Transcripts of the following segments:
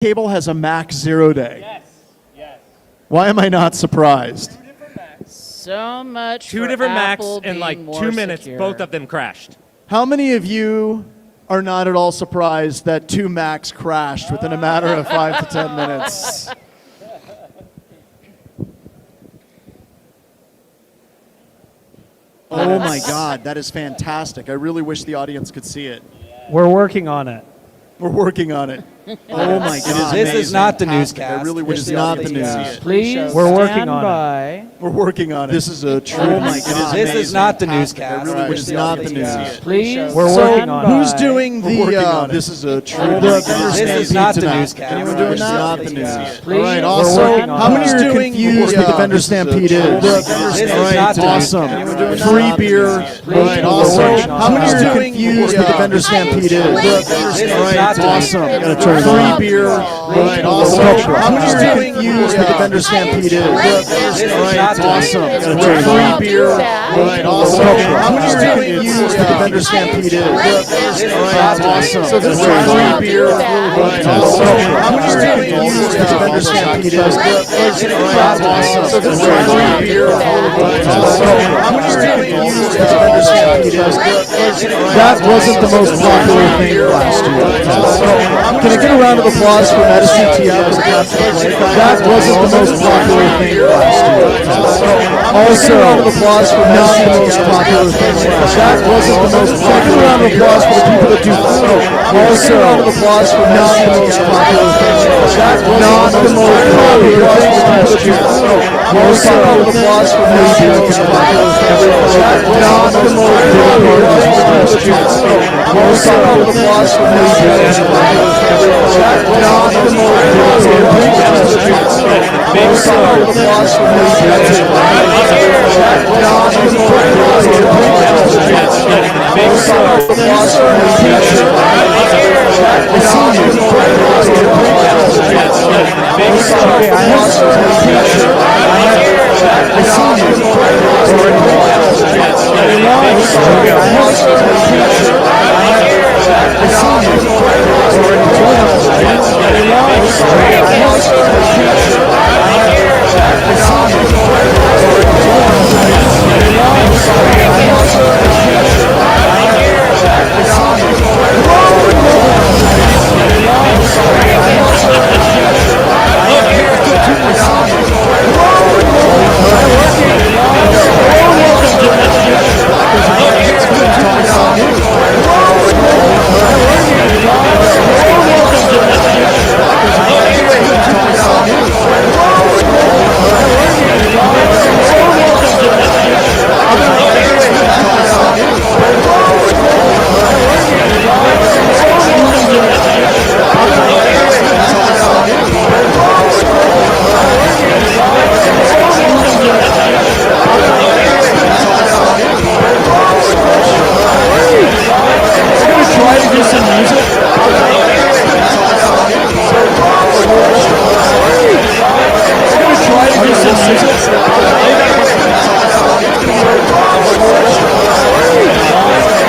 cable has a Mac 0 day. Yes. Yes. Why am I not surprised? So much Two for different Macs Apple in like being 2 minutes, secure. both of them crashed. How many of you are not at all surprised that 2 Macs crashed within a matter of 5 to 10 minutes? Oh my God, that is fantastic. I really wish the audience could see it. We're working on it. We're working on it. Oh my God. This is not the Fantastic. newscast. I really wish the audience could see it. Please We're working stand on it. by. We're working on it. This is a true. Oh my God. This is not the newscast. I really wish the audience could see it. Please We're stand working on by. it. Who's doing We're working the? on it. This is a true. Oh my God. This is not the newscast. Anyone I doing wish the that? audience could see it. All right. Please Also, stand how many by. are confused what the vendor stampede is? This is All right. not the Awesome. newscast. Free beer. All right. Also, how many are confused what the vendor stampede is? This All is right. not the Awesome. newscast. Gotta turn free beer. All right. Also, how many are confused what the vendor stampede is? All right. Awesome. Gotta turn free beer. All right. Also, how many are confused what the vendor stampede is? All right. Awesome. So this is free beer. All right. Also, how many are confused what the vendor stampede is? All right. Awesome. So this is free beer. All right. Also, how many are confused what the vendor stampede is? That wasn't the most popular thing last year. Can I get a round of applause for MetaCTF as a concept? That wasn't the most popular thing last year. Also, a round of applause for not the most popular thing last year. That wasn't the most popular. Can I get a round of applause for the people that do also a round of applause for not the most popular thing last year. That was not the most popular thing last year. Also, a round of applause for not the most popular thing last year. Not the most popular thing last year. Also, a round of applause for not the most popular thing last year. Not the most popular thing last year. Also, a round of applause for not the most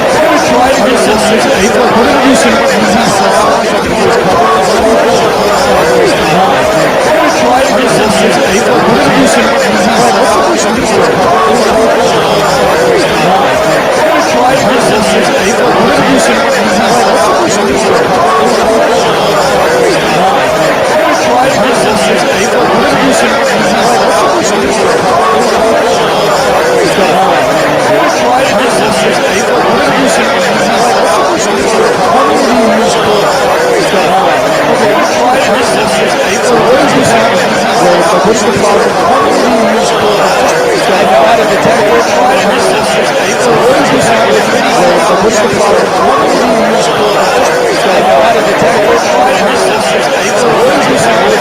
popular thing last year. Not the most popular thing last year. Also, a round of applause for not the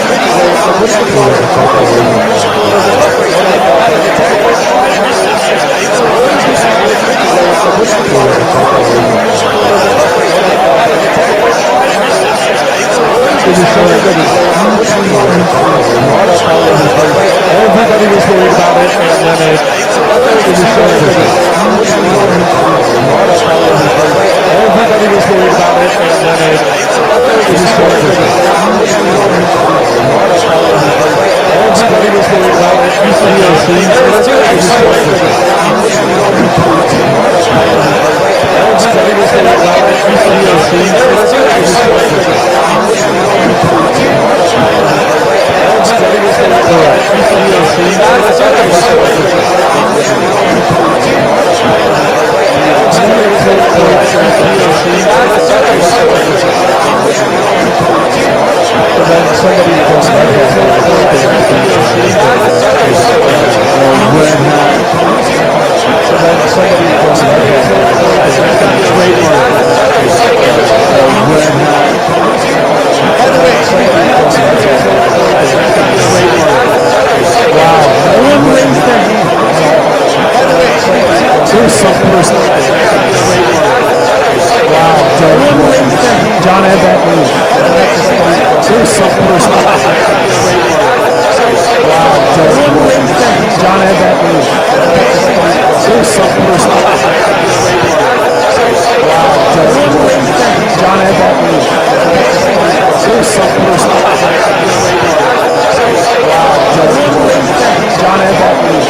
most popular thing last year. I see you. Everybody was worried about it, and then it was surfacing. Everybody was worried about it, and then it was surfacing. Everybody was worried about it. BHIS. Everybody was worried about it. John had that move. There's some person. Wow. John had that move. There's some person. Wow. John had that move. There's some person. Wow. John had that move. There's some person. John had that move.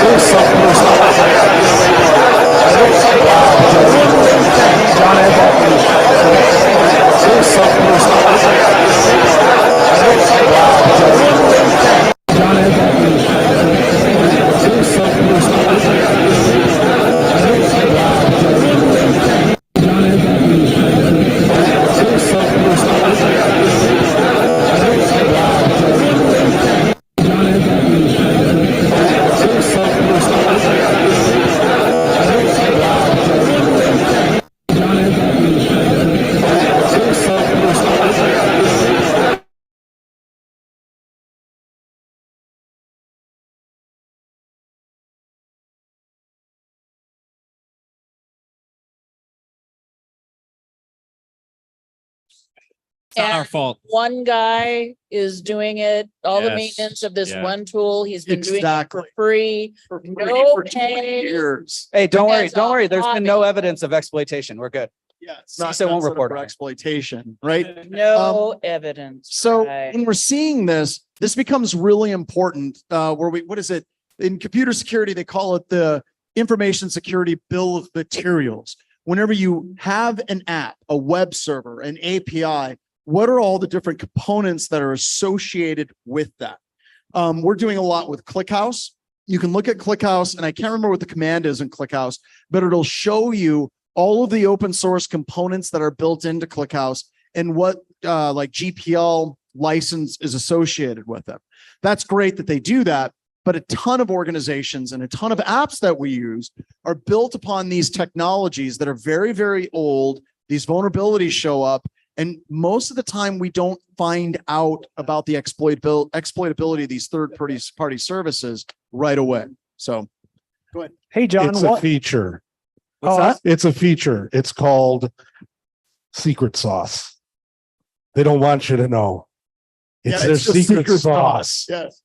There's some person. John had that move. There's some person. John had that move. There's some person. John had that move. There's some person. It's not our fault. One guy is doing it, all the Yes. maintenance of this Yeah. one tool. He's been doing it Exactly. for free. For No 20 pay. years. Hey, don't worry. As a Don't worry. There's been no hobby. evidence of exploitation. We're good. Yeah, it's CISO won't report for on it. exploitation, right? No evidence. So Right. when we're seeing this, this becomes really important. What is it? In computer security, they call it the information security bill of materials. Whenever you have an app, a web server, an API, what are all the different components that are associated with that? We're doing a lot with ClickHouse. You can look at ClickHouse, and I can't remember what the command is in ClickHouse, but it'll show you all of the open source components that are built into ClickHouse and what like GPL license is associated with them. That's great that they do that, but a ton of organizations and a ton of apps that we use are built upon these technologies that are very, very old. These vulnerabilities show up, and most of the time we don't find out about the exploitability of these third-party services right away. So go ahead. Hey, John, It's a feature. What's that? It's a feature. It's called secret sauce. They don't want you to know. It's Yeah, their the secret sauce. Yes.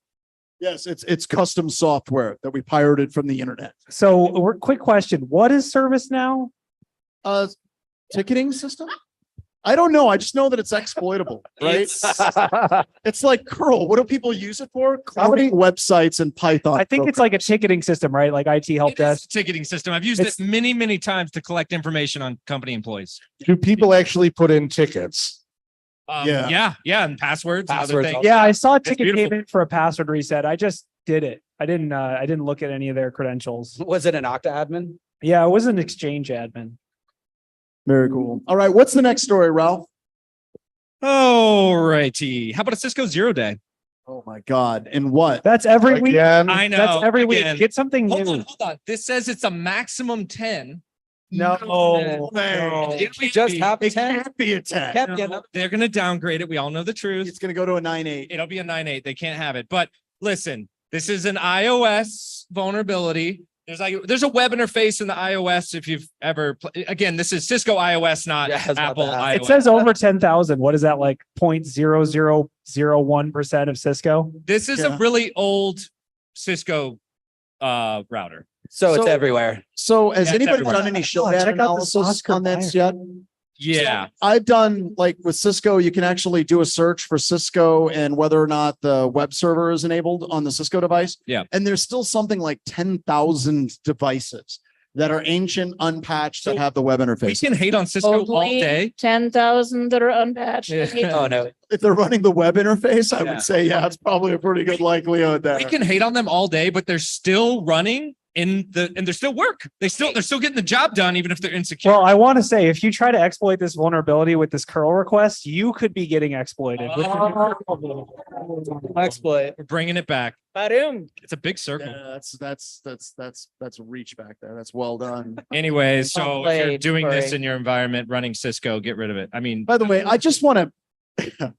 Yes, it's custom software that we pirated from the internet. So, quick question: what is ServiceNow? Ticketing system? I don't know. I just know that it's exploitable, right? It's like curl. What do people use it for? Cloning websites and Python. I think it's like a ticketing system, right? Like IT help It is a desk. ticketing system. I've used It's- it many, many times to collect information on company employees. Do people actually put in tickets? Yeah. Yeah, and passwords, and other Passwords things. also. Yeah, I saw a ticket beautiful. payment for a password reset. I just did it. I didn't look at any of their credentials. Was it an Okta admin? Yeah, it was an Exchange admin. Very cool. All right. What's the next story, Ralph? All righty. How about a Cisco 0 day? Oh my God. And what? That's every week. Again, I know. That's every again. week. Get something Hold new. on, hold on. This says it's a maximum 10. No, No. Didn't we just have It 10? can't be a 10. Kept getting- They're going to downgrade it. We all know the truth. It's going to go to a 9.8. It'll be a 9.8. They can't have it. But listen, this is an iOS vulnerability. There's a web interface in the iOS. If you've ever, again, this is Cisco iOS, not Yeah, I was about Apple to ask. iOS. it says over 10,000. What is that, like 0.00 0.01% of Cisco. This is a Yeah. really old Cisco router. So it's So- everywhere. So has Yeah, it's anybody everywhere. done any showdown check out the analysis Oscar on this Mayer. yet? Yeah. I've done like with Cisco, you can actually do a search for Cisco and whether or not the web server is enabled on the Cisco device. Yeah. And there's still something like 10,000 devices that are ancient, unpatched, that So have the web We interface. can hate on Cisco all day. 10,000 that are unpatched. Yeah. Oh, no. If they're running the web interface, I Yeah. would say, yeah, it's probably a pretty good likelihood there. We can hate on them all day, but they're still running and they're still work. They're still getting the job done, even if they're insecure. Well, I want to say, if you try to exploit this vulnerability with this curl request, you could be getting exploited. Exploit. We're bringing it back. Ba-doom. It's a big circle. Yeah, that's a reach back there. That's well done. Anyways, so if you're Played, doing this sorry. in your environment, running Cisco, get rid of it. I mean, By the way, I just want to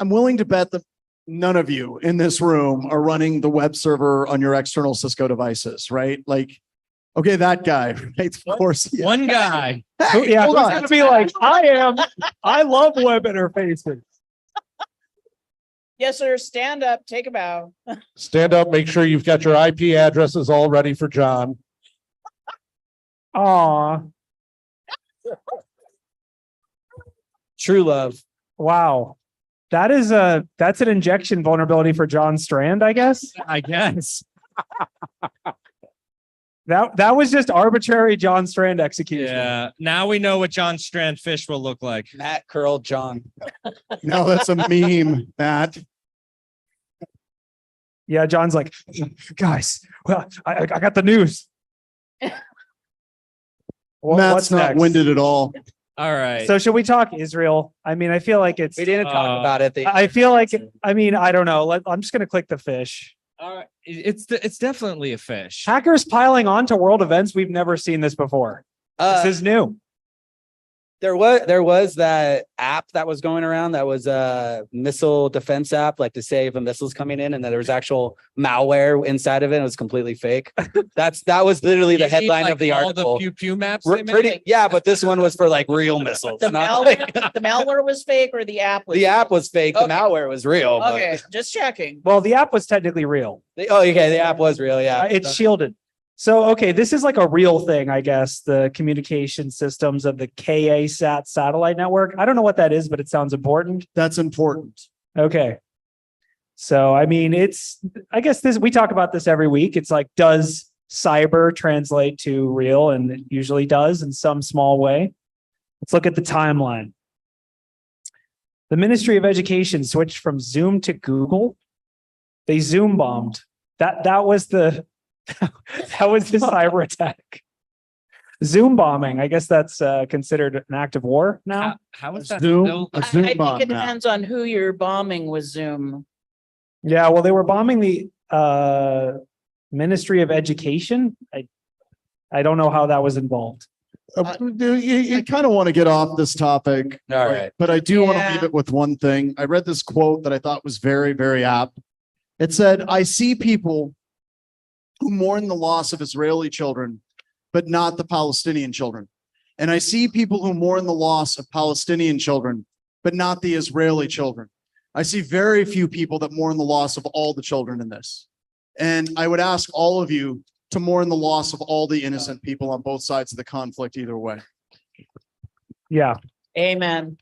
I'm willing to bet that none of you in this room are running the web server on your external Cisco devices, right? Like, okay, that guy, right? Of course. Yeah. one guy. Hey, Yeah, hold who's on. gonna be like, I love web interfaces. Yes, sir. Stand up, take a bow. Stand up, make sure you've got your IP addresses all ready for John. Aw, True love. wow. That's an injection vulnerability for John Strand, I guess. I guess. That was just arbitrary John Strand execution. Yeah. Now we know what John Strand fish will look like. Matt Curl John. No, that's a meme, Matt. Yeah, John's like, guys, well, I got the news. Matt's What's not next? winded at all. All right. So should we talk Israel? I mean, I feel like it's. We didn't talk about it. I feel like. I mean, I don't know. I'm just gonna click the fish. All right. It's definitely a fish. Hackers piling on to world events. We've never seen this before. This is new. There was that app that was going around that was a missile defense app, like to say if a missile's coming in, and then there was actual malware inside of it. It was completely fake. That was literally the You mean headline like of the all article. the pew pew maps. They made? Pretty, yeah, but this one was for like real missiles. The not like- malware was fake or the app was? the app was fake. The Okay. malware was real. but- Okay, just checking. Well, the app was technically real. okay, the app was real. Yeah, It's shielded. So, okay, this is like a real thing, I guess. The communication systems of the KA-SAT satellite network. I don't know what that is, but it sounds important. That's important. Okay. So, I mean, I guess we talk about this every week. It's like, does cyber translate to real? And it usually does in some small way. Let's look at the timeline. The Ministry of Education switched from Zoom to Google. They Zoom bombed. That was the cyber attack. Zoom bombing. I guess that's considered an act of war now. How is that Zoom, still? a I Zoom think bomb it now. depends on who you're bombing with Zoom. Yeah, well, they were bombing the Ministry of Education. I don't know how that was involved. You kind of want to get off this topic. All right. But I do want to Yeah. leave it with one thing. I read this quote that I thought was very, very apt. It said, I see people who mourn the loss of Israeli children, but not the Palestinian children. And I see people who mourn the loss of Palestinian children, but not the Israeli children. I see very few people that mourn the loss of all the children in this. And I would ask all of you to mourn the loss of all the innocent people on both sides of the conflict either way. Yeah. Amen.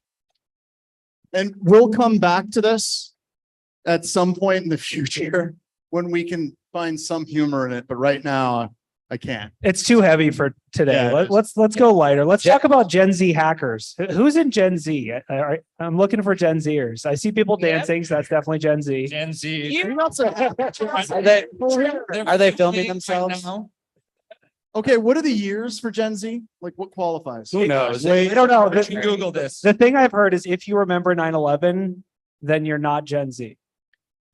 And we'll come back to this at some point in the future when we can find some humor in it. But right now, I can't. It's too heavy for today. Yeah, it Let's go lighter. Let's talk about Gen Z hackers. Who's in Gen Z? I'm looking for Gen Zers. I see people Yep. dancing, so that's definitely Gen Z. Gen Z. You- Are they filming themselves? Okay, what are the years for Gen Z? Like what qualifies? Who knows? I don't know. You can Google this. The thing I've heard is if you remember 9/11, then you're not Gen Z.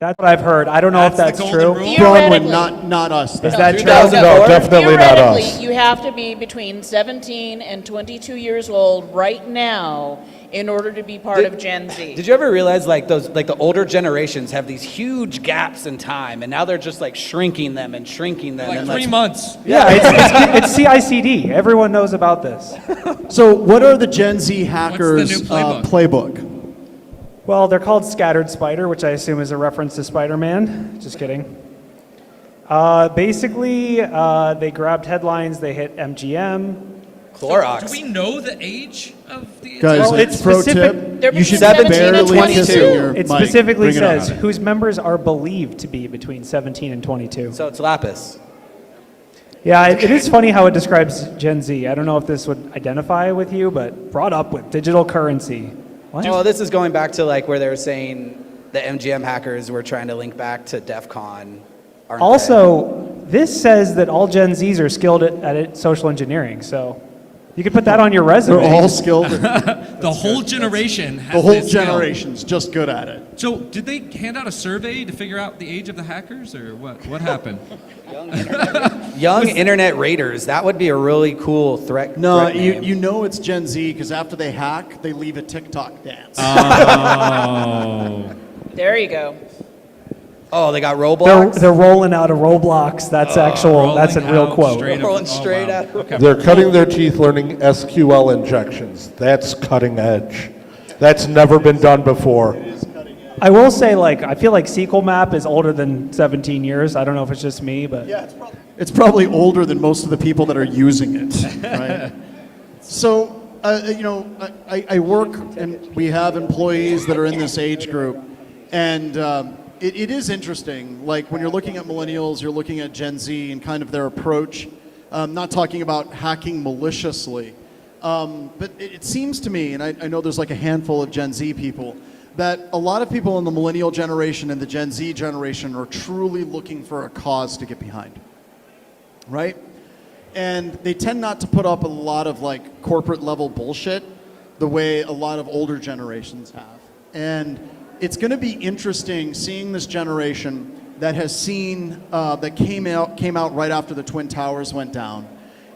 That's what I've heard. I don't know if That's that's the golden true. rule. Bronwyn, Theoretically. not us. Is that true? No, definitely not Theoretically, us. you have to be between 17 and 22 years old right now in order to be part of Gen Z. Did you ever realize like the older generations have these huge gaps in time, and now they're just like shrinking them and shrinking them. Like and 3 months. Yeah, it's CICD. Everyone knows about this. So what are the Gen Z hackers new playbook? playbook? Well, they're called Scattered Spider, which I assume is a reference to Spider-Man. Just kidding. Basically, they grabbed headlines, they hit MGM. Clorox. Do we know the age of the Guys, Well, it's pro specific- tip, They're you should between 17 and barely 22. kiss your It mic. specifically Bring it on. says whose members are believed to be between 17 and 22. So it's Lapis. Yeah, it is funny how it describes Gen Z. I don't know if this would identify with you, but brought up with digital currency. What? Well, this is going back to like where they were saying the MGM hackers were trying to link back to DEF CON. aren't they? Also, this says that all Gen Zs are skilled at social engineering, so you could put that on your resume. They're all skilled. The whole generation has The whole this skill. generation's just good at it. So did they hand out a survey to figure out the age of the hackers or what? What happened? Young internet raiders. That would be a really cool threat. No, threat name. you know it's Gen Z because after they hack, they leave a TikTok dance. Oh. There you go. Oh, they got They're, Roblox. they're rolling out a Roblox. That's actual. That's a Rolling real out quote. straight up- Rolling oh, straight wow. out. Okay. They're cutting their teeth learning SQL injections. That's cutting edge. That's never been done before. I will say, like, I feel like SQL Map is older than 17 years. I don't know if it's just me, but Yeah, it's probably older than most of the people that are using it, right? So, I work and we have employees that are in this age group, and it is interesting. Like when you're looking at millennials, you're looking at Gen Z and kind of their approach. Not talking about hacking maliciously, but it seems to me, and I know there's like a handful of Gen Z people, that a lot of people in the millennial generation and the Gen Z generation are truly looking for a cause to get behind, right? And they tend not to put up a lot of like corporate level bullshit the way a lot of older generations have. And it's going to be interesting seeing this generation that has seen, that came out right after the Twin Towers went down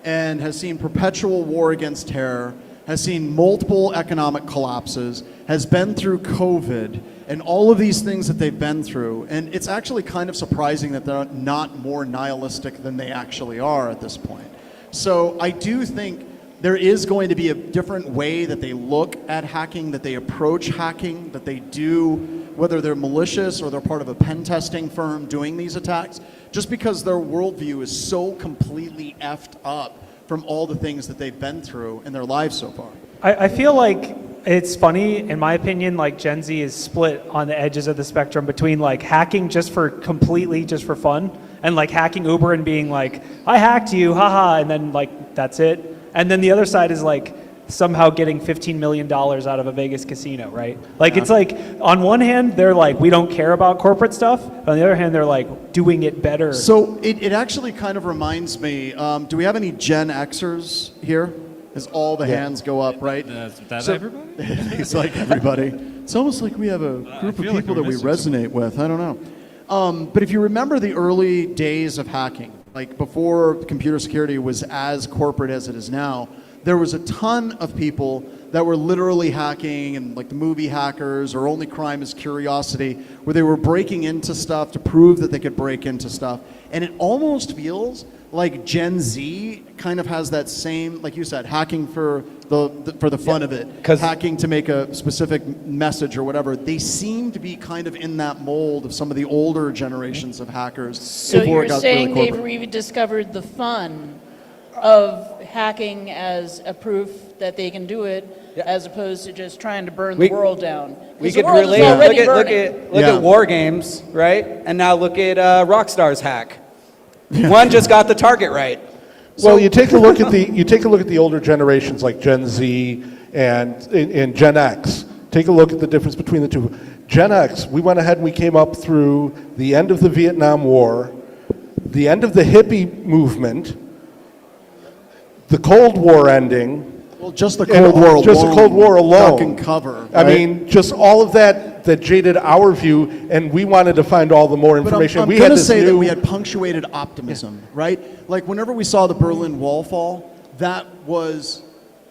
and has seen perpetual war against terror, has seen multiple economic collapses, has been through COVID, and all of these things that they've been through. And it's actually kind of surprising that they're not more nihilistic than they actually are at this point. So I do think there is going to be a different way that they look at hacking, that they approach hacking, that they do, whether they're malicious or they're part of a pen testing firm doing these attacks, just because their worldview is so completely effed up from all the things that they've been through in their lives so far. I feel like it's funny, in my opinion, like Gen Z is split on the edges of the spectrum between like hacking just for fun and like hacking Uber and being like, I hacked you, haha, and then like, that's it. And then the other side is like somehow getting $15 million out of a Vegas casino, right? Like it's like, on one hand, they're like, we don't care about corporate stuff. On the other hand, they're like doing it better. So it actually kind of reminds me, do we have any Gen Xers here? As all the hands go up, right? That's So- everybody? It's like everybody. It's almost like we have a group of feel like people we're that we missing resonate with. I don't know. But if you remember the early days of hacking, like before computer security was as corporate as it is now, there was a ton of people that were literally hacking, and like the movie Hackers or Only Crime is Curiosity, where they were breaking into stuff to prove that they could break into stuff. And it almost feels like Gen Z kind of has that same, like you said, hacking for the fun of it, 'Cause- hacking to make a specific message or whatever. They seem to be kind of in that mold of some of the older generations of hackers. So before it you're got saying really they've corporate. rediscovered the fun of hacking as a proof that they can do it, as opposed to just trying to burn We- the world down. We 'Cause the could world is relate. already Look burning. Yeah. at War Games, right? And now look at Rockstar's hack. One just got the target right. Well, you take a look at the older generations like Gen Z and Gen X. Take a look at the difference between the two. Gen X, we went ahead and we came up through the end of the Vietnam War, the end of the hippie movement, the Cold War ending. Well, just the Cold War alone. Just the Cold War alone. Duck and cover. I right? mean, just all of that jaded our view, and we wanted to find all the more But information. I'm we going had to this say that new- we had punctuated optimism, right? Like whenever we saw the Berlin Wall fall, that was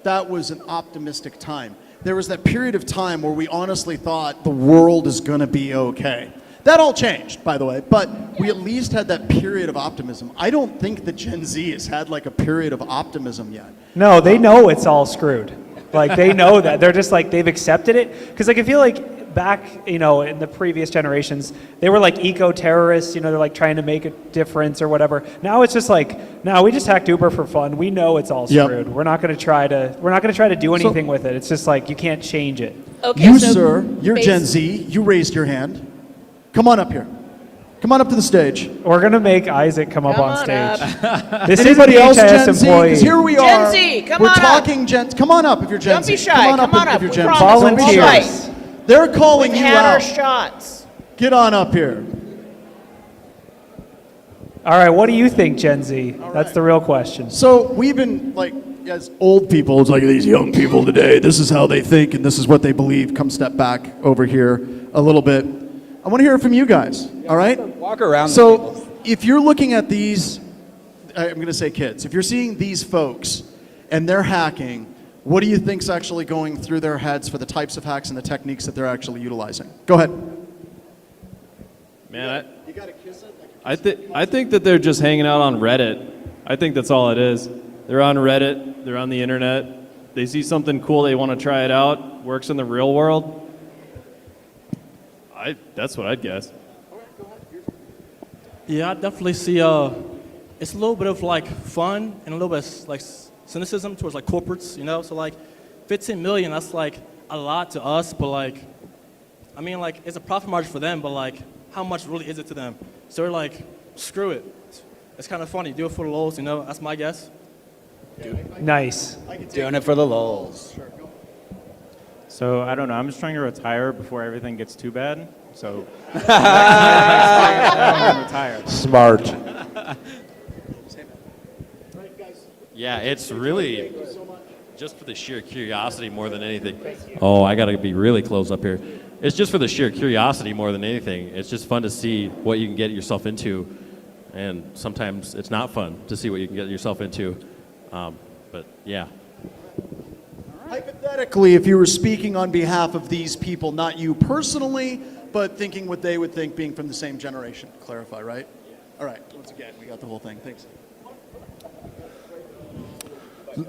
an optimistic time. There was that period of time where we honestly thought the world is going to be okay. That all changed, by the way, but we at least had that period of optimism. I don't think that Gen Z has had like a period of optimism yet. No, they know it's all screwed. Like they know that. They're just like, they've accepted it. Because like I feel like back, in the previous generations, they were like eco-terrorists, they're like trying to make a difference or whatever. Now it's just like, no, we just hacked Uber for fun. We know it's all Yep. screwed. We're not going to try to do anything with it. It's just like, you can't change it. Okay, You, so sir, you're bas- Gen Z. You raised your hand. Come on up here. Come on up to the stage. We're going to make Isaac come up Come on on stage. up. This Anybody is a else BHIS Gen Z? employee. Because here we Gen are. Z, come We're on up. talking Gen. Come on up if you're Gen Don't Z. be shy. Come Come on if up. you're We Gen Z. promise we'll Volunteers. fight. They're calling We've you had our out. shots. Get on up here. All right, what do you think, Gen Z? That's the real question. So we've been like, as old people, it's like these young people today, this is how they think and this is what they believe. Come step back over here a little bit. I want to hear it from you guys, all right? Walk around. the So table. if you're looking at these, I'm going to say kids, if you're seeing these folks and they're hacking, what do you think's actually going through their heads for the types of hacks and the techniques that they're actually utilizing? Go ahead. Man, I think that they're just hanging out on Reddit. I think that's all it is. They're on Reddit. They're on the internet. They see something cool. They want to try it out. Works in the real world. That's what I'd guess. Yeah, I definitely see. It's a little bit of like fun and a little bit like cynicism towards like corporates, So like, 15 million. That's like a lot to us, but like, I mean, like it's a profit margin for them, but like, how much really is it to them? So they're like, screw it. It's kind of funny. Do it for the lows, That's my guess. Nice. Doing it for the lulz. So I don't know. I'm just trying to retire before everything gets too bad. So retire. Smart. Yeah, it's really just for the sheer curiosity more than anything. Oh, I got to be really close up here. It's just for the sheer curiosity more than anything. It's just fun to see what you can get yourself into, and sometimes it's not fun to see what you can get yourself into. But yeah. Hypothetically, if you were speaking on behalf of these people, not you personally, but thinking what they would think being from the same generation. Clarify, right? All right, once again, we got the whole thing. Thanks.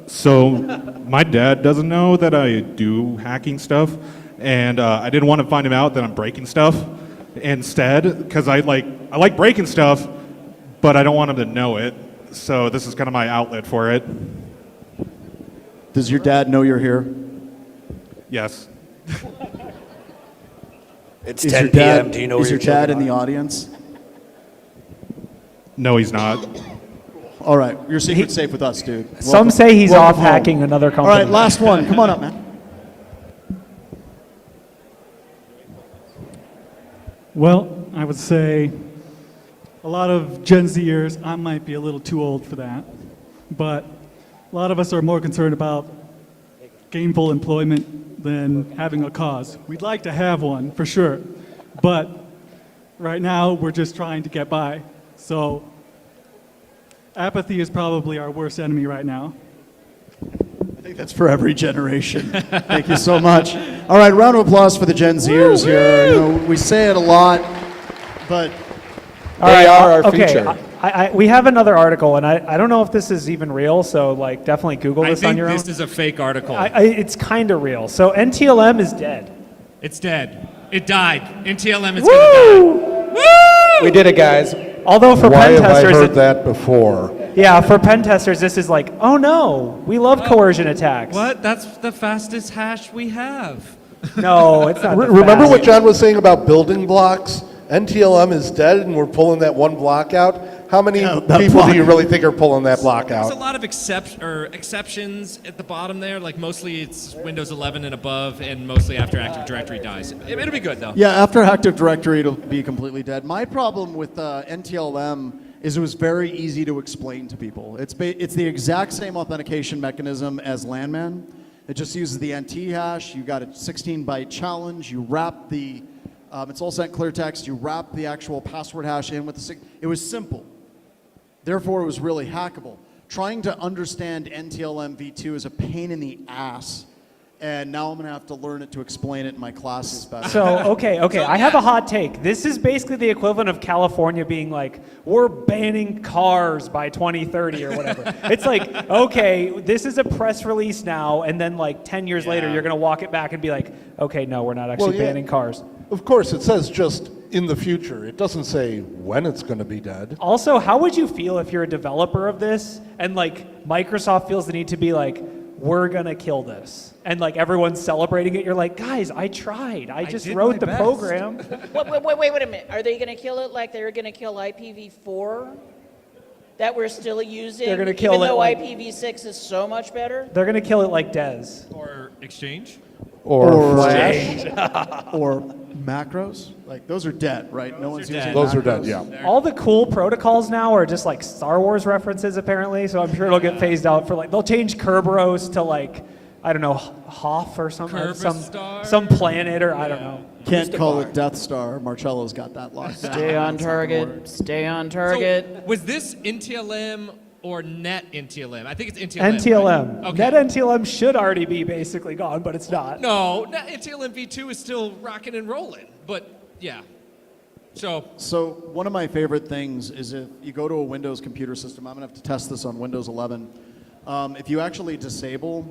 So my dad doesn't know that I do hacking stuff, and I didn't want to find him out that I'm breaking stuff instead, because I like breaking stuff, but I don't want him to know it. So this is kind of my outlet for it. Does your dad know you're here? Yes. It's Is 10 your dad, p.m. Do you know is where your your dad in children the are? audience? No, he's not. All right, your secret's safe with us, dude. Some Welcome- say he's welcome off home. hacking another All company. right, last one. Come on up, man. Well, I would say a lot of Gen Zers, I might be a little too old for that, but a lot of us are more concerned about gainful employment than having a cause. We'd like to have one, for sure, but right now we're just trying to get by. So apathy is probably our worst enemy right now. I think that's for every generation. Thank you so much. All right, round of applause for the Gen Zers here. You know, we say it a lot, but All They right, are our okay. future. We have another article, and I don't know if this is even real, so like definitely Google I this on think your this own. is a fake article. It's kind of real. So NTLM is dead. It's dead. It died. NTLM is gonna die. We did it, guys. Although for Why pen have I testers, heard that before? yeah, for pen testers, this is like, oh no, we love coercion attacks. What? That's the fastest hash we have. No, it's not. the Remember what fastest. John was saying about building blocks? NTLM is dead and we're pulling that one block out. How many that people block. do you really think are pulling that block There's a out? lot of exceptions at the bottom there. Like mostly it's Windows 11 and above, and mostly after Active Directory dies. It'll be good though. yeah, after Active Directory, it'll be completely dead. My problem with NTLM is it was very easy to explain to people. It's the exact same authentication mechanism as LANman. It just uses the NT hash. You got a 16-byte challenge. You wrap the it's all sent clear text. You wrap the actual password hash in with the it was simple. Therefore, it was really hackable. Trying to understand NTLM v2 is a pain in the ass and now I'm gonna have to learn it to explain it in my classes better. So, okay, I have a hot take. This is basically the equivalent of California being like, we're banning cars by 2030 or whatever. It's like, okay, this is a press release now, and then like 10 years later, you're gonna walk it back and be like, okay, no, we're not actually banning cars. Of course, it says just in the future. It doesn't say when it's going to be dead. Also, how would you feel if you're a developer of this and like Microsoft feels the need to be like, we're gonna kill this, and like everyone's celebrating it? You're like, guys, I tried. I just wrote the program. Wait a minute. Are they going to kill it like they're going to kill IPv4 that we're still using? They're gonna kill even it though like- IPv6 is so much better? They're gonna kill it like Dez. Or Exchange. Or Flash. Or macros, like those are dead, right? No one's using Those are dead, macros. yeah. All the cool protocols now are just like Star Wars references, apparently. So I'm sure it'll get phased out for like, they'll change Kerberos to like, I don't know, Hoth or something, like some planet, or I don't know. Can't call it Death Star. Marcello's got that locked down. Stay on That's not gonna work. target. Stay on target. So, was this NTLM or net NTLM? I think it's NTLM. NTLM. Right? Okay. Net NTLM should already be basically gone, but it's not. No, net NTLM v2 is still rocking and rolling. But yeah. So one of my favorite things is if you go to a Windows computer system, I'm gonna have to test this on Windows 11. If you actually disable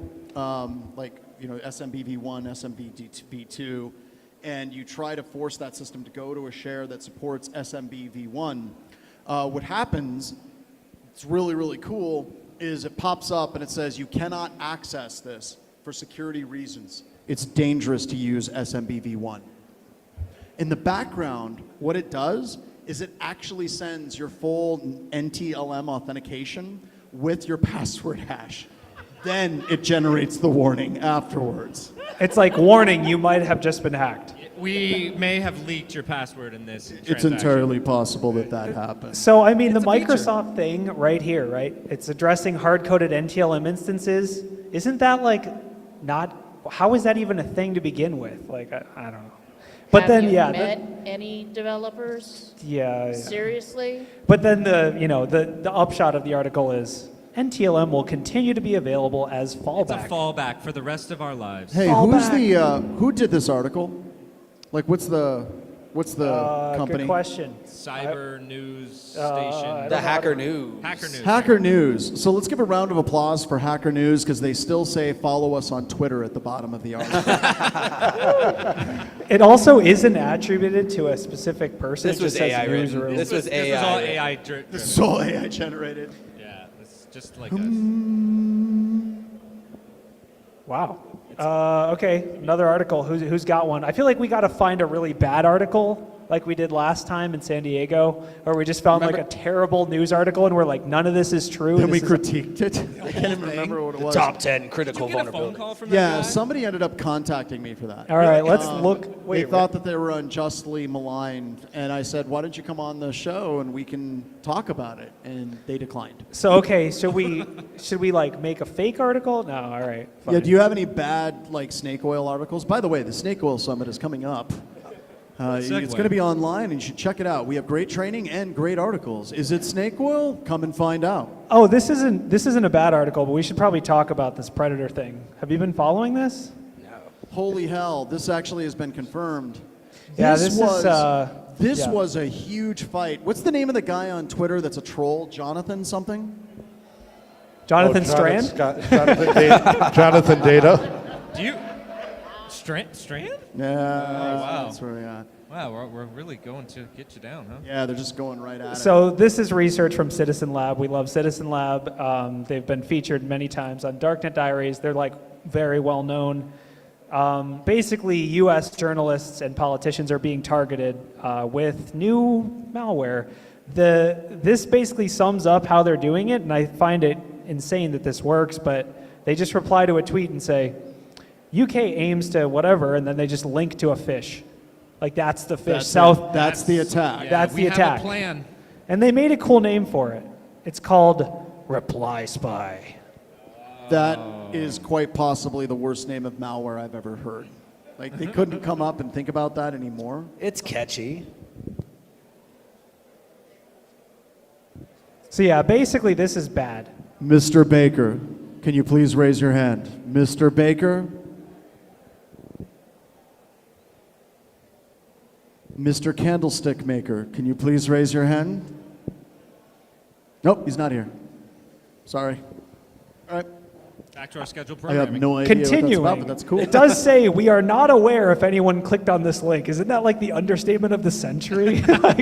SMBv1, SMBv2, and you try to force that system to go to a share that supports SMBv1, what happens, it's really, really cool, is it pops up and it says you cannot access this for security reasons. It's dangerous to use SMBv1. In the background, what it does is it actually sends your full NTLM authentication with your password hash. Then it generates the warning afterwards. It's like, warning, you might have just been hacked. we may have leaked your password in this It's transaction. entirely possible that that happened. So, I mean, It's the a feature. Microsoft thing right here, right? It's addressing hard-coded NTLM instances. Isn't that like not, how is that even a thing to begin with? Like, I don't know. But Have then, you yeah. met any developers? Yeah. Seriously? But then the upshot of the article is NTLM will continue to be available as It's a fallback. fallback for the rest of our lives. Hey, who's the who did this article? Like, what's the company? Good question. Cyber news I station. don't The know. Hacker News. Hacker News. Hacker News. So let's give a round of applause for Hacker News because they still say follow us on Twitter at the bottom of the article. It also isn't attributed to a specific person. This It just was says AI written. newsroom. This was This AI. was all written. AI driven. This is all AI generated. Yeah, it's just like us. Wow. Okay, another article. Who's got one? I feel like we got to find a really bad article like we did last time in San Diego, where we just found like a terrible news article and we're like, none of this is true. Then we This is- critiqued it. I can't even remember what it was. Top 10 critical Did you get a phone vulnerabilities. call from that Yeah, guy? somebody ended up contacting me for that. All right, let's look. They Wait, thought that they were unjustly maligned, and I said, "Why don't you come on the show and we can talk about it?" And they declined. so okay, should we like make a fake article? No, all right. Yeah. fine. Do you have any bad like snake oil articles? By the way, the Snake Oil Summit is coming up. It's Segue. going to be online, and you should check it out. We have great training and great articles. Is it snake oil? Come and find out. Oh, this isn't a bad article, but we should probably talk about this Predator thing. Have you been following this? Holy hell! This actually has been confirmed. Yeah, this is, This yeah. was a huge fight. What's the name of the guy on Twitter that's a troll? Jonathan something? Jonathan Strand? Jonathan Data. Do you? Strand? Yeah. wow. That's where we are. Wow, we're really going to get you down, huh? Yeah, they're just going right at it. So this is research from Citizen Lab. We love Citizen Lab. They've been featured many times on Darknet Diaries. They're like very well known. Basically, U.S. journalists and politicians are being targeted with new malware. This basically sums up how they're doing it, and I find it insane that this works, but they just reply to a tweet and say, UK aims to whatever, and then they just link to a fish. Like, that's the fish. That's the attack. Yeah, That's we the have attack. a plan. And they made a cool name for it. It's called Reply Spy. That is quite possibly the worst name of malware I've ever heard. Like, they couldn't come up and think about that anymore. It's catchy. So yeah, basically this is bad. Mr. Baker, can you please raise your hand? Mr. Baker? Mr. Candlestick Maker, can you please raise your hand? Nope, he's not here. Sorry. All right. Back to our scheduled I have programming. no idea what that's Continuing, about, but that's cool. it does say we are not aware if anyone clicked on this link. Isn't that like the understatement of the century? Well,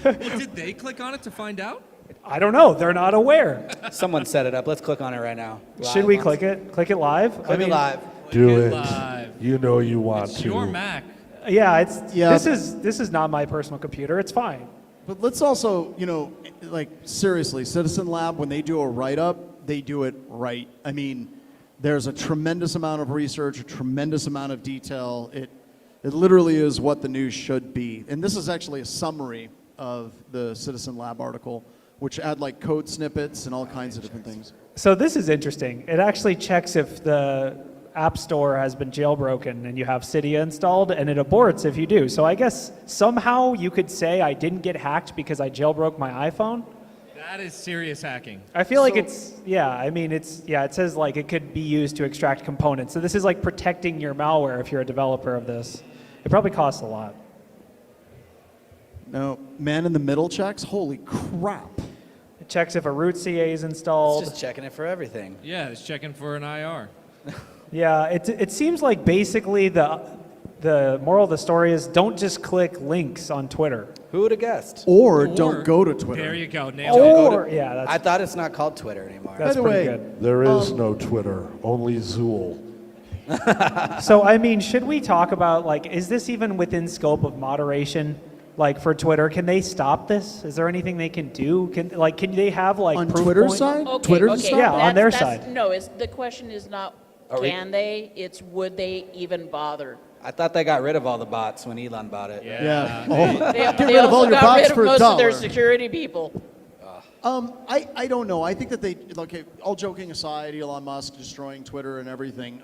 did they click on it to find out? I don't know. They're not aware. Someone set it up. Let's click on it right now. Should we click it? Click it live? Click it live. Do it. Live. You know you want It's to. your Mac. Yeah, Yeah. this is not my personal computer. It's fine. But let's also, like seriously, Citizen Lab, when they do a write-up, they do it right. I mean, there's a tremendous amount of research, a tremendous amount of detail. It literally is what the news should be. And this is actually a summary of the Citizen Lab article, which add like code snippets and all kinds of different things. So this is interesting. It actually checks if the App Store has been jailbroken and you have Cydia installed, and it aborts if you do. So I guess somehow you could say I didn't get hacked because I jailbroke my iPhone. That is serious hacking. I feel like it says like it could be used to extract components. So this is like protecting your malware if you're a developer of this. It probably costs a lot. No, man in the middle checks? Holy crap. It checks if a root CA is installed. It's just checking it for everything. Yeah, it's checking for an IR. Yeah, it seems like basically the moral of the story is don't just click links on Twitter. Who would have guessed? Or don't go to Twitter. There you go. Nailed it. Or yeah, that's I thought it's not called Twitter anymore. that's By the pretty way, good. There is no Twitter, only Zool. So I mean, should we talk about like is this even within scope of moderation? Like for Twitter, can they stop this? Is there anything they can do? Can they have like On proof Twitter's point? side? Okay, Twitter okay, stop? Yeah, on their that's- side. No, the question is not can they, it's would they even bother? I thought they got rid of all the bots when Elon bought it. Yeah. They, Get they rid of all also your got bots rid of for a most of their dollar. security people. I don't know. I think that okay, all joking aside, Elon Musk destroying Twitter and everything,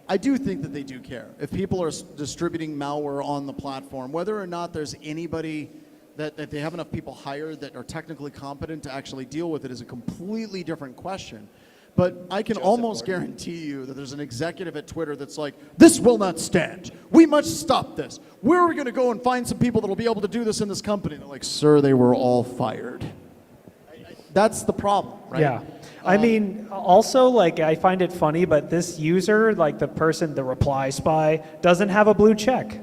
I do think that they do care. If people are distributing malware on the platform, whether or not there's anybody that they have enough people hired that are technically competent to actually deal with it is a completely different question. But I can almost guarantee you that there's an executive at Twitter that's like, this will not stand. We must stop this. Where are we going to go and find some people that will be able to do this in this company? And they're like, sir, they were all fired. That's the problem, right? Yeah. I mean, also, like, I find it funny, but this user, like the person, the reply spy, doesn't have a blue check.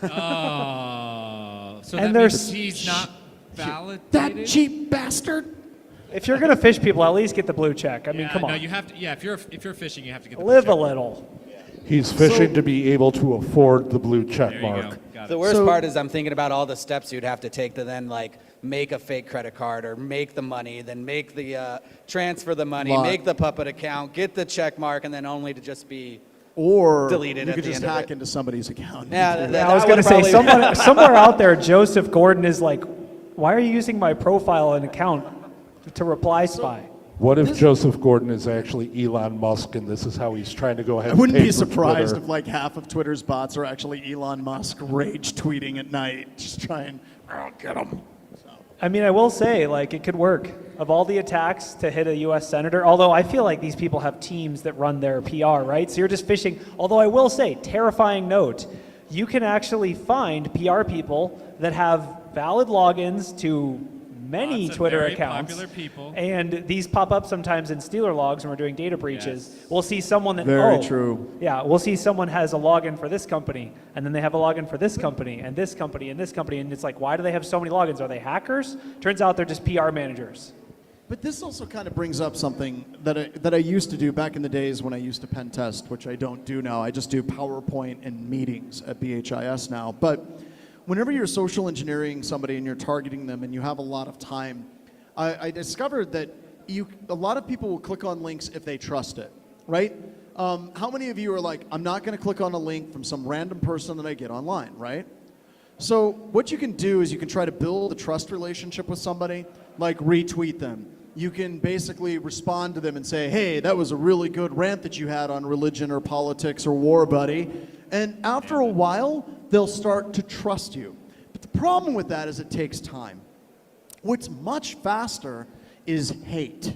Oh, so And that means there's- he's not validated? That cheap bastard. If you're gonna fish people, at least get the blue check. I mean, Yeah, come on, no, you have to. Yeah, if you're fishing, you have to get the live a blue check. little. He's fishing to be able to afford the blue check There you mark. go. Got The it. worst So- part is I'm thinking about all the steps you'd have to take to then like make a fake credit card or make the money, then make the transfer the money, Lot. make the puppet account, get the check mark, and then only to just be Or Deleted you at could the just end of hack it. into somebody's account. Yeah, I was gonna say somewhere out there, Joseph Gordon is like, why are you using my profile and account to reply spy? What if Joseph Gordon is actually Elon Musk and this is how he's trying to go ahead I and wouldn't pay be for surprised Twitter? if like half of Twitter's bots are actually Elon Musk rage tweeting at night, just trying, get him. I mean, I will say, like, it could work. Of all the attacks to hit a U.S. senator, although I feel like these people have teams that run their PR, right? So you're just fishing. Although I will say, terrifying note, you can actually find PR people that have valid logins to many Lots of Twitter very accounts. popular people. And these pop up sometimes in Steeler logs when we're doing data breaches. Yes. We'll see someone that, Very true. Yeah, we'll see someone has a login for this company, and then they have a login for this company, and this company, and this company, and it's like, why do they have so many logins? Are they hackers? Turns out they're just PR managers. But this also kind of brings up something that I used to do back in the days when I used to pen test, which I don't do now. I just do PowerPoint and meetings at BHIS now. But whenever you're social engineering somebody and you're targeting them and you have a lot of time, I discovered that a lot of people will click on links if they trust it, right? How many of you are like, I'm not going to click on a link from some random person that I get online, right? So what you can do is you can try to build a trust relationship with somebody, like retweet them. You can basically respond to them and say, hey, that was a really good rant that you had on religion or politics or war, buddy. And after a while, they'll start to trust you. But the problem with that is it takes time. What's much faster is hate.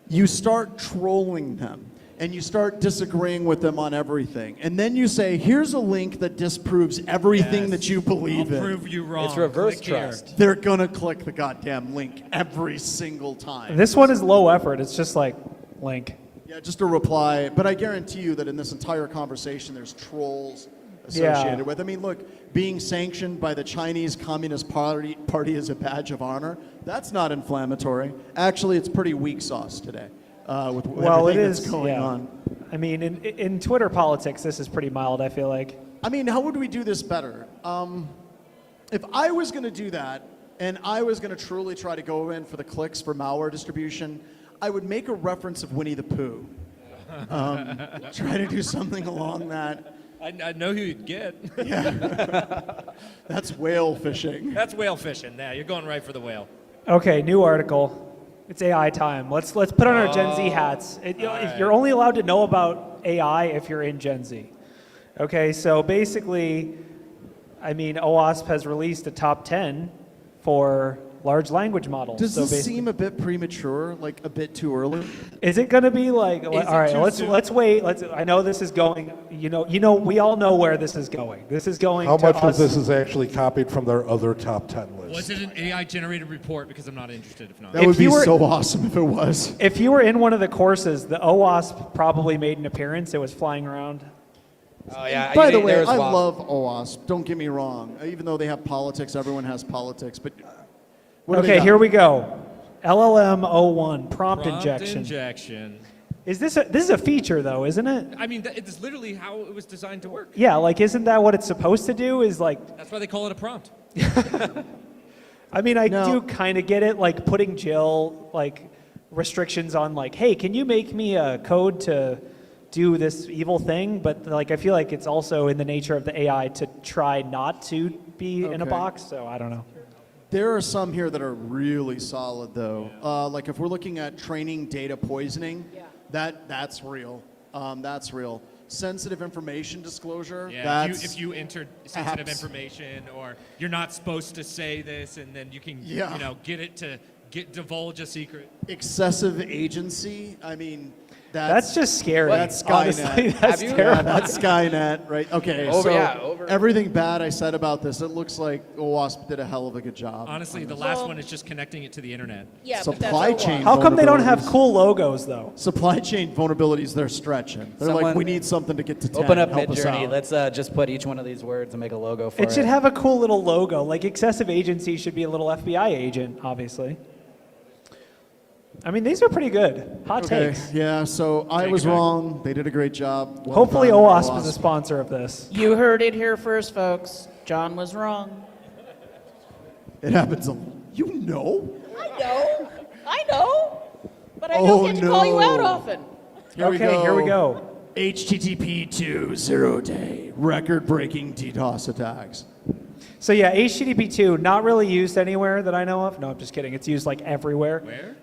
You start trolling them. and you start disagreeing with them on everything. And then you say, here's a link that disproves everything that you believe I'll in. prove you wrong. It's reverse Click here. trust. They're gonna click the goddamn link every single time. This one is low effort. It's just like link. Yeah, just a reply. But I guarantee you that in this entire conversation, there's trolls associated with. I mean, look, being sanctioned by the Chinese Communist Party as a badge of honor, that's not inflammatory. Actually, it's pretty weak sauce today with everything that's going on. I mean, in Twitter politics, this is pretty mild, I feel like. I mean, how would we do this better? If I was going to do that, and I was going to truly try to go in for the clicks for malware distribution, I would make a reference of Winnie the Pooh. Try to do something along that. I know who you'd get. That's whale fishing. That's whale fishing. Now you're going right for the whale. Okay, new article. It's AI time. Let's put on our Gen Z hats. You're only allowed to know about AI if you're in Gen Z. Okay, so basically, I mean, OWASP has released a top 10 for large language models. Does so this seem a bit premature, like a bit too early? Is it going to be like? All right, let's wait. I know this is going. You know, we all know where this is going. This is going. How to much us. of this is actually copied from their other top 10 list? Was it an AI-generated report? Because I'm not interested if not. That would be so awesome if it was. If you were in one of the courses, the OWASP probably made an appearance. It was flying around. Oh yeah. By the way, I love OWASP. Don't get me wrong. Even though they have politics, everyone has politics. But Okay, here we go. LLM 01 prompt injection. Is this is a feature though, isn't it? I mean, it's literally how it was designed to work. Yeah, like isn't that what it's supposed to do? Is like. That's why they call it a prompt. I mean, I do kind of get it, like putting Jill like restrictions on like, hey, can you make me a code to do this evil thing? But like, I feel like it's also in the nature of the AI to try not to be in a box. So I don't know. There are some here that are really solid, though. Like if we're looking at training data poisoning, that's real. That's real. Sensitive information disclosure. Yeah, if you enter sensitive information, or you're not supposed to say this, and then you can, get it to divulge a secret. Excessive agency. I mean, that's just scary. That's Skynet. Honestly, that's terrible. Yeah, that's Skynet, right? Okay, everything bad I said about this, it looks like OWASP did a hell of a good job. Honestly, the last one is just connecting it to the internet. Yeah, supply chain. How come they don't have cool logos though? Supply chain vulnerabilities, they're stretching. They're like, we need something to get to 10. Open up help us Midjourney. out. Let's just put each one of these words and make a logo for it. It should have a cool little logo. Like excessive agency should be a little FBI agent, obviously. I mean, these are pretty good. Hot takes. Yeah, so I was wrong. They did a great job. Well Hopefully done, OWASP is a sponsor of this. You heard it here first, folks. John was wrong. It happens. You know? I know. But I don't get to call you out often. Here we go. HTTP 2 0-day record-breaking DDoS attacks. So yeah, HTTP 2 not really used anywhere that I know of. No, I'm just kidding. It's used like everywhere. Where?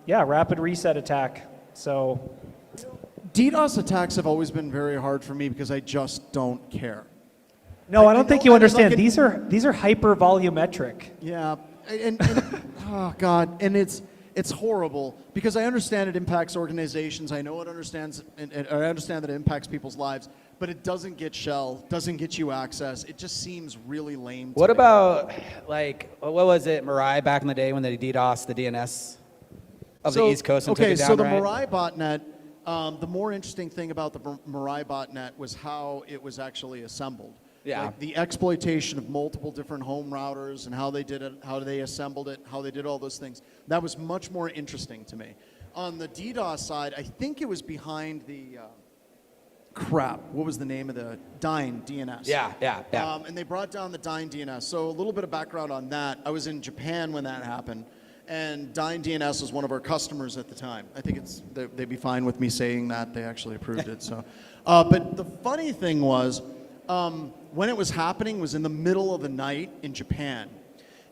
Yeah, rapid reset attack. So DDoS attacks have always been very hard for me because I just don't care. no, I don't think you understand. like These are hyper volumetric. Yeah, and oh god, and it's horrible because I understand it impacts organizations. I know it understands, and I understand that it impacts people's lives, but it doesn't get shell, doesn't get you access. It just seems really lame. What about like what was it, Mirai back in the day when they DDoSed the DNS of the East Coast and took it down, so the right? Mirai botnet. The more interesting thing about the Mirai botnet was how it was actually assembled. Yeah. Like the exploitation of multiple different home routers and how they did it, how they assembled it, how they did all those things. That was much more interesting to me. On the DDoS side, I think it was behind the what was the name of the Dyn DNS? Yeah. And they brought down the Dyn DNS. So a little bit of background on that. I was in Japan when that happened. And Dyn DNS was one of our customers at the time. I think they'd be fine with me saying that. They actually approved it. So, but the funny thing was, when it was happening, was in the middle of the night in Japan.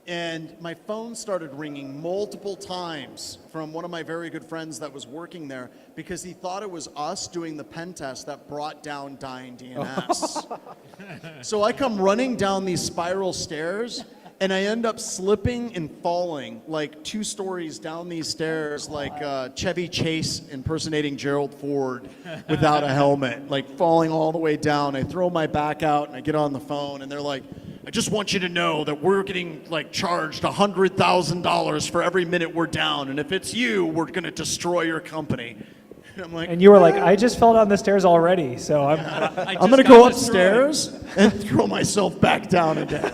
And my phone started ringing multiple times from one of my very good friends that was working there because he thought it was us doing the pen test that brought down Dyn DNS. So I come running down these spiral stairs, and I end up slipping and falling like 2 stories down these stairs, like Chevy Chase impersonating Gerald Ford without a helmet, like falling all the way down. I throw my back out and I get on the phone, and they're like, I just want you to know that we're getting like charged $100,000 for every minute we're down, and if it's you, we're gonna destroy your company. And I'm like, And you were like, I just fell down the stairs already, so I'm gonna go upstairs and throw myself back down again.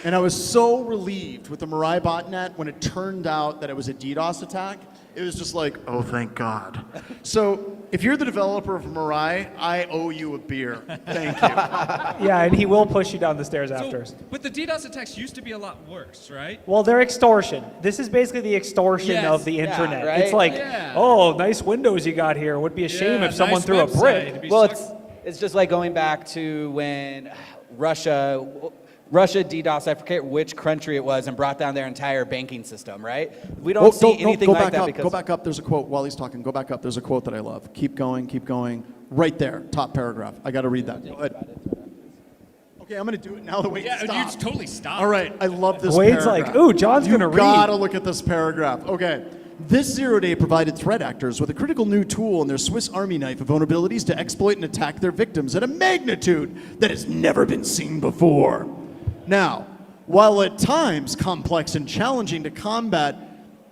And I was so relieved with the Mirai botnet when it turned out that it was a DDoS attack. It was just like, oh, thank God. So if you're the developer of Mirai, I owe you a beer. Thank you. Yeah, and he will push you down the stairs after. But the DDoS attacks used to be a lot worse, right? Well, they're extortion. This is basically the extortion Yes. of the Yeah, internet. right? It's like, Yeah. oh, nice windows you got here. Would be a shame if someone nice threw a website. brick. It'd be Well, suck- it's just like going back to when Russia DDoS, I forget which country it was, and brought down their entire banking system, right? We don't see anything go like back that up, because Go back up. There's a quote while he's talking. Go back up. There's a quote that I love. Keep going, keep going. Right there, top paragraph. I got to read that. Go ahead. Okay, I'm going to do it now. The way Yeah, it you stopped. totally stopped. All right, I love this Wade's paragraph. like, ooh, John's gonna read. You gotta look at this paragraph. Okay. This zero-day provided threat actors with a critical new tool in their Swiss Army knife of vulnerabilities to exploit and attack their victims at a magnitude that has never been seen before. Now, while at times complex and challenging to combat,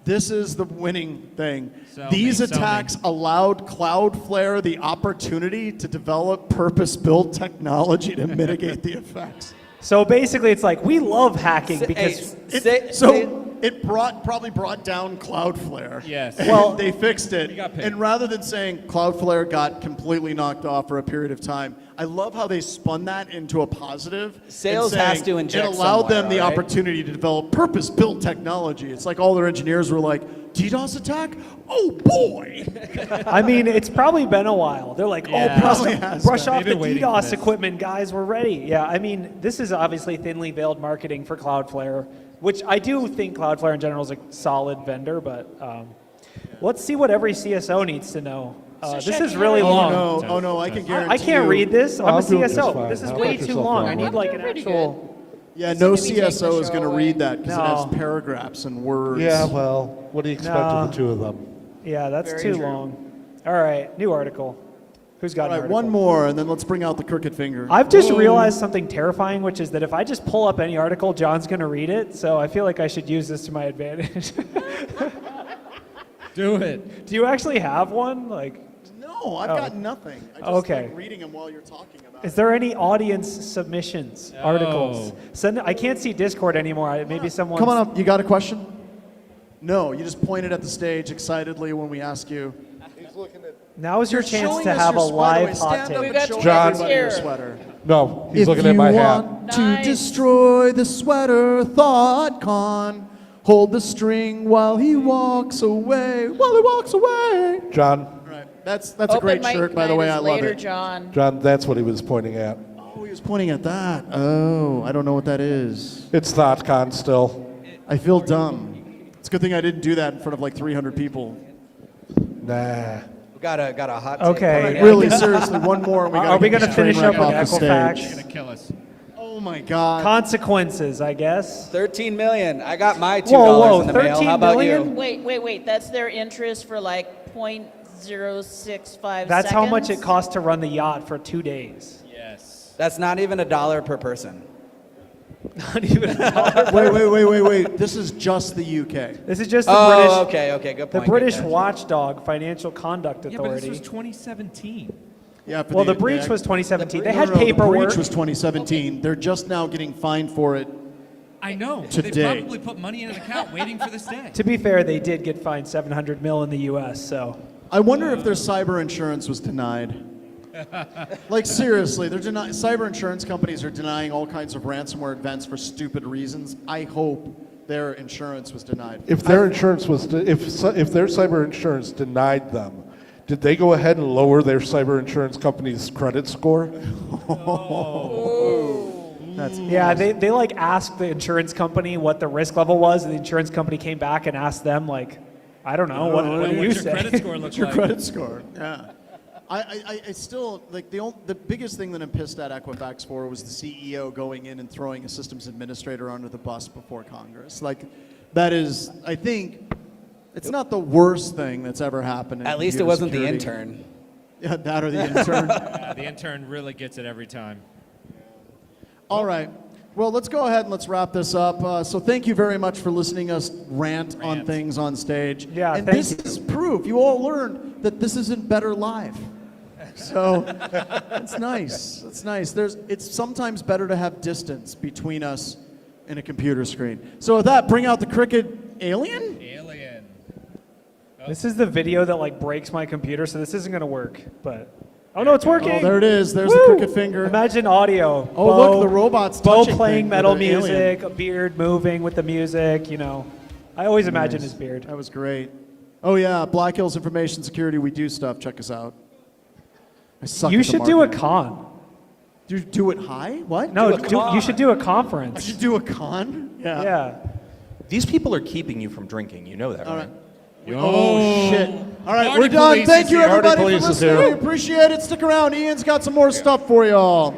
this is the winning thing. These attacks allowed Cloudflare the opportunity to develop purpose-built technology to mitigate the effects. So basically, it's like, we love hacking because It probably brought down Cloudflare. Yes. And Well- they fixed it. got paid. And rather than saying Cloudflare got completely knocked off for a period of time, I love how they spun that into a positive. and Sales has saying to inject it allowed them somewhere, the right? opportunity to develop purpose-built technology. It's like all their engineers were like, DDoS attack? Oh boy! I mean, it's probably been a while. They're like, Yeah. oh, Probably has brush been. off They've the been waiting for DDoS this. equipment, guys. We're ready. Yeah, I mean, this is obviously thinly veiled marketing for Cloudflare, which I do think Cloudflare in general is a solid vendor, but let's see what every CSO needs to know. This is really long. Oh no, I can guarantee I can't you- read this. I'm a I'll do it just CSO. fine. This is How way about too yourself, long. I Ron? need like an Pretty actual. Yeah, It's no gonna be taking CSO the is show going to away. read that because it No. has paragraphs and words. Yeah, well, what do you expect of the two of them? Yeah, that's Very too true. long. All right, new article. Who's got All an right, article? one more, and then let's bring out the crooked finger. I've just Boom. realized something terrifying, which is that if I just pull up any article, John's going to read it. So I feel like I should use this to my advantage. Do it. Do you actually have one? Like, No, I've got nothing. I just Okay. like reading them while you're talking about is it. there any audience submissions, articles? Send. I can't see Discord anymore. Maybe someone. Come on up. You got a question? No, you just pointed at the stage excitedly when we ask you. Now is your You're chance showing to us have a your sweater. live Stand hot up take. and We've got show John. everybody your here. sweater. No, he's If looking at you my hat. want to Nice. destroy the sweater, ThoughtCon, hold the string while he walks away. While he walks away. John, All right, that's a Open great mic shirt, by the night way. is I love later, it. John. John, that's what he was pointing at. Oh, he was pointing at that. Oh, I don't know what that is. It's ThoughtCon still. I feel dumb. It's a good thing I didn't do that in front of like 300 people. Nah. We got a hot take. Okay. coming in. Really, seriously, one more. And we Are gotta we get gonna this train finish wreck up with off the Equifax? stage. Gonna kill us. Oh my God. Consequences, I guess. 13 million. I got my $2 Whoa, in the mail. 13 How about million? you? Wait. That's their interest for like 0.065 That's how much it seconds? costs to run the yacht for 2 days. Yes. That's not even $1 per person. Not even. Wait. This is just the UK. This is just the Oh, British. okay. Good The point. British good catch. Watchdog Financial Conduct Yeah, but this Authority. was 2017. Yeah. For Well, the breach was 2017. They had The paperwork. breach was 2017. They're just now getting fined for it. I know. Today. They probably put money in an account waiting for this day. To be fair, they did get fined 700 mil in the U.S. So I wonder if their cyber insurance was denied. Like seriously, they're cyber insurance companies are denying all kinds of ransomware events for stupid reasons. I hope their insurance was denied. If their insurance was, if their cyber insurance denied them, did they go ahead and lower their cyber insurance company's credit score? yeah, they like asked the insurance company what the risk level was, and the insurance company came back and asked them like, I don't know, what do you What's your say? credit score look Your like? credit score. Yeah. I still, like, the biggest thing that I'm pissed at Equifax for was the CEO going in and throwing a systems administrator under the bus before Congress. Like, that is, I think, it's not the worst thing that's ever happened in At least it computer wasn't security. the intern. Yeah, that or the intern. Yeah, the intern really gets it every time. All right. Well, let's go ahead and let's wrap this up. So thank you very much for listening us rant on things on stage. Yeah, and thank this is proof. You all learned that this isn't better live. So it's nice. It's nice. It's sometimes better to have distance between us and a computer screen. So with that, bring out the Cricket Alien. Alien. This is the video that like breaks my computer, so this isn't gonna work. But oh no, it's working. Oh, there it is. There's Woo! the Cricket finger. Imagine audio. Oh, look, the robot's Bo touching playing things metal with the alien. music, a beard moving with the music. You know, I always imagine his beard. That was great. Oh yeah, Black Hills Information Security. We do stuff. Check us out. I suck. You at the should do a marketing. con. Do it high? What? No, Do a you should do a I conference. should do a con? Yeah. Yeah. These people are keeping you from drinking. You know that, All right? right. Oh, shit. All right, Party we're done. police Thank is you, here. everybody, Party for police is listening. here. We appreciate it. Stick around. Ian's got some more stuff for you all.